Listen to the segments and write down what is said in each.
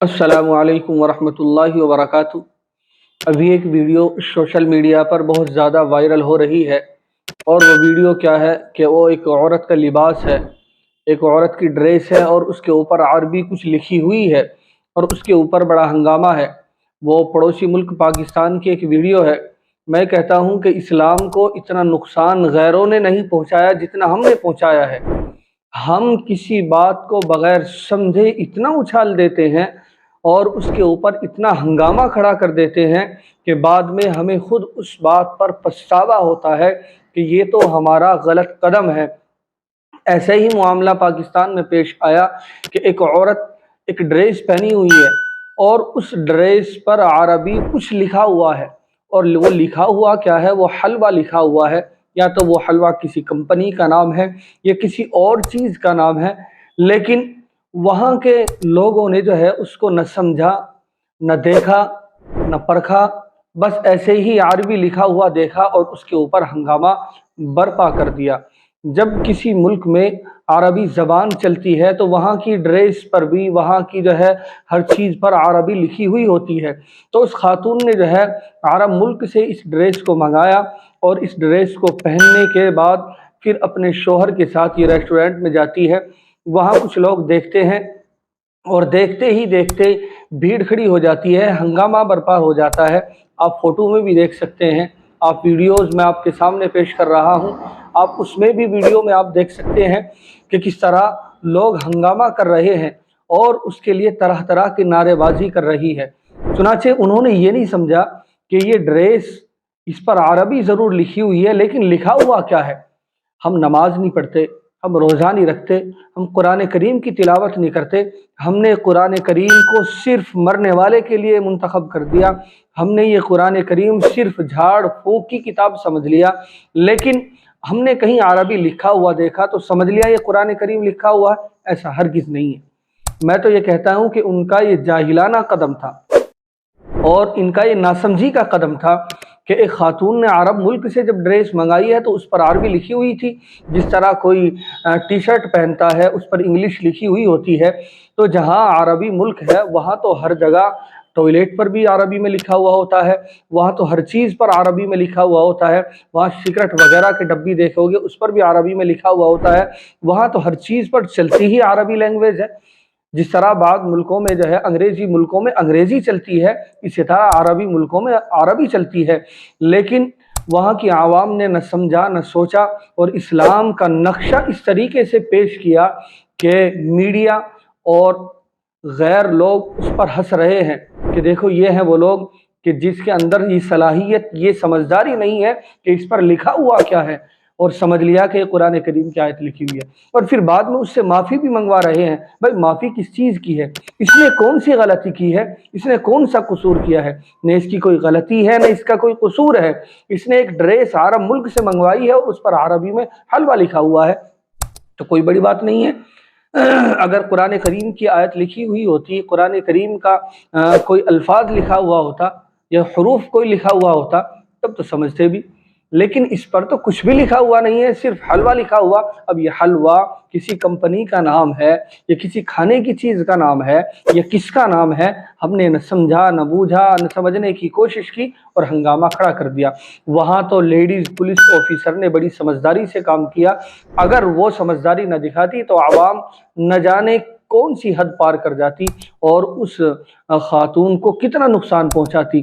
السلام علیکم ورحمۃ اللہ وبرکاتہ۔ ابھی ایک ویڈیو سوشل میڈیا پر بہت زیادہ وائرل ہو رہی ہے، اور وہ ویڈیو کیا ہے کہ وہ ایک عورت کا لباس ہے، ایک عورت کی ڈریس ہے، اور اس کے اوپر عربی کچھ لکھی ہوئی ہے، اور اس کے اوپر بڑا ہنگامہ ہے۔ وہ پڑوسی ملک پاکستان کی ایک ویڈیو ہے۔ میں کہتا ہوں کہ اسلام کو اتنا نقصان غیروں نے نہیں پہنچایا جتنا ہم نے پہنچایا ہے۔ ہم کسی بات کو بغیر سمجھے اتنا اچھال دیتے ہیں اور اس کے اوپر اتنا ہنگامہ کھڑا کر دیتے ہیں کہ بعد میں ہمیں خود اس بات پر پچھتاوا ہوتا ہے کہ یہ تو ہمارا غلط قدم ہے۔ ایسے ہی معاملہ پاکستان میں پیش آیا کہ ایک عورت ایک ڈریس پہنی ہوئی ہے، اور اس ڈریس پر عربی کچھ لکھا ہوا ہے، اور وہ لکھا ہوا کیا ہے؟ وہ حلوہ لکھا ہوا ہے، یا تو وہ حلوہ کسی کمپنی کا نام ہے یا کسی اور چیز کا نام ہے، لیکن وہاں کے لوگوں نے جو ہے اس کو نہ سمجھا، نہ دیکھا، نہ پرکھا، بس ایسے ہی عربی لکھا ہوا دیکھا اور اس کے اوپر ہنگامہ برپا کر دیا۔ جب کسی ملک میں عربی زبان چلتی ہے تو وہاں کی ڈریس پر بھی، وہاں کی جو ہے ہر چیز پر عربی لکھی ہوئی ہوتی ہے۔ تو اس خاتون نے جو ہے عرب ملک سے اس ڈریس کو منگایا، اور اس ڈریس کو پہننے کے بعد پھر اپنے شوہر کے ساتھ یہ ریسٹورنٹ میں جاتی ہے۔ وہاں کچھ لوگ دیکھتے ہیں، اور دیکھتے ہی دیکھتے بھیڑ کھڑی ہو جاتی ہے، ہنگامہ برپا ہو جاتا ہے۔ آپ فوٹو میں بھی دیکھ سکتے ہیں، آپ ویڈیوز میں آپ کے سامنے پیش کر رہا ہوں، آپ اس میں بھی ویڈیو میں آپ دیکھ سکتے ہیں کہ کس طرح لوگ ہنگامہ کر رہے ہیں اور اس کے لیے طرح طرح کی نعرے بازی کر رہی ہے۔ چنانچہ انہوں نے یہ نہیں سمجھا کہ یہ ڈریس، اس پر عربی ضرور لکھی ہوئی ہے، لیکن لکھا ہوا کیا ہے؟ ہم نماز نہیں پڑھتے، ہم روزہ نہیں رکھتے، ہم قرآن کریم کی تلاوت نہیں کرتے، ہم نے قرآن کریم کو صرف مرنے والے کے لیے منتخب کر دیا، ہم نے یہ قرآن کریم صرف جھاڑ پھونک کی کتاب سمجھ لیا، لیکن ہم نے کہیں عربی لکھا ہوا دیکھا تو سمجھ لیا یہ قرآن کریم لکھا ہوا ہے؟ ایسا ہرگز نہیں ہے۔ میں تو یہ کہتا ہوں کہ ان کا یہ جاہلانہ قدم تھا، اور ان کا یہ ناسمجھی کا قدم تھا کہ ایک خاتون نے عرب ملک سے جب ڈریس منگائی ہے تو اس پر عربی لکھی ہوئی تھی، جس طرح کوئی ٹی شرٹ پہنتا ہے اس پر انگلش لکھی ہوئی ہوتی ہے۔ تو جہاں عربی ملک ہے وہاں تو ہر جگہ ٹوائلٹ پر بھی عربی میں لکھا ہوا ہوتا ہے، وہاں تو ہر چیز پر عربی میں لکھا ہوا ہوتا ہے، وہاں سگریٹ وغیرہ کے ڈبی دیکھو گے اس پر بھی عربی میں لکھا ہوا ہوتا ہے، وہاں تو ہر چیز پر چلتی ہی عربی لینگویج ہے۔ جس طرح بعض ملکوں میں جو ہے انگریزی ملکوں میں انگریزی چلتی ہے، اسی طرح عربی ملکوں میں عربی چلتی ہے، لیکن وہاں کی عوام نے نہ سمجھا نہ سوچا، اور اسلام کا نقشہ اس طریقے سے پیش کیا کہ میڈیا اور غیر لوگ اس پر ہنس رہے ہیں کہ دیکھو یہ ہیں وہ لوگ کہ جس کے اندر یہ صلاحیت، یہ سمجھداری نہیں ہے کہ اس پر لکھا ہوا کیا ہے، اور سمجھ لیا کہ یہ قرآن کریم کی آیت لکھی ہوئی ہے، اور پھر بعد میں اس سے معافی بھی منگوا رہے ہیں۔ بھائی معافی کس چیز کی ہے؟ اس نے کون سی غلطی کی ہے؟ اس نے کون سا قصور کیا ہے؟ نہ اس کی کوئی غلطی ہے، نہ اس کا کوئی قصور ہے۔ اس نے ایک ڈریس عرب ملک سے منگوائی ہے اور اس پر عربی میں حلوہ لکھا ہوا ہے، تو کوئی بڑی بات نہیں ہے۔ اگر قرآن کریم کی آیت لکھی ہوئی ہوتی، قرآن کریم کا کوئی الفاظ لکھا ہوا ہوتا یا حروف کوئی لکھا ہوا ہوتا تب تو سمجھتے بھی، لیکن اس پر تو کچھ بھی لکھا ہوا نہیں ہے، صرف حلوہ لکھا ہوا۔ اب یہ حلوہ کسی کمپنی کا نام ہے یا کسی کھانے کی چیز کا نام ہے یا کس کا نام ہے؟ ہم نے نہ سمجھا نہ بوجھا، نہ سمجھنے کی کوشش کی، اور ہنگامہ کھڑا کر دیا۔ وہاں تو لیڈیز پولیس آفیسر نے بڑی سمجھداری سے کام کیا، اگر وہ سمجھداری نہ دکھاتی تو عوام نہ جانے کون سی حد پار کر جاتی اور اس خاتون کو کتنا نقصان پہنچاتی۔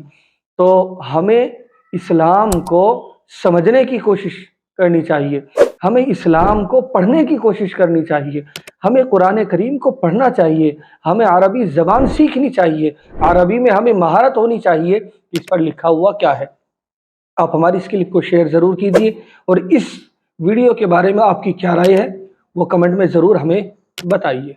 تو ہمیں اسلام کو سمجھنے کی کوشش کرنی چاہیے، ہمیں اسلام کو پڑھنے کی کوشش کرنی چاہیے، ہمیں قرآن کریم کو پڑھنا چاہیے، ہمیں عربی زبان سیکھنی چاہیے، عربی میں ہمیں مہارت ہونی چاہیے کہ اس پر لکھا ہوا کیا ہے۔ آپ ہماری اس کلپ کو شیئر ضرور کیجیے، اور اس ویڈیو کے بارے میں آپ کی کیا رائے ہے وہ کمنٹ میں ضرور ہمیں بتائیے۔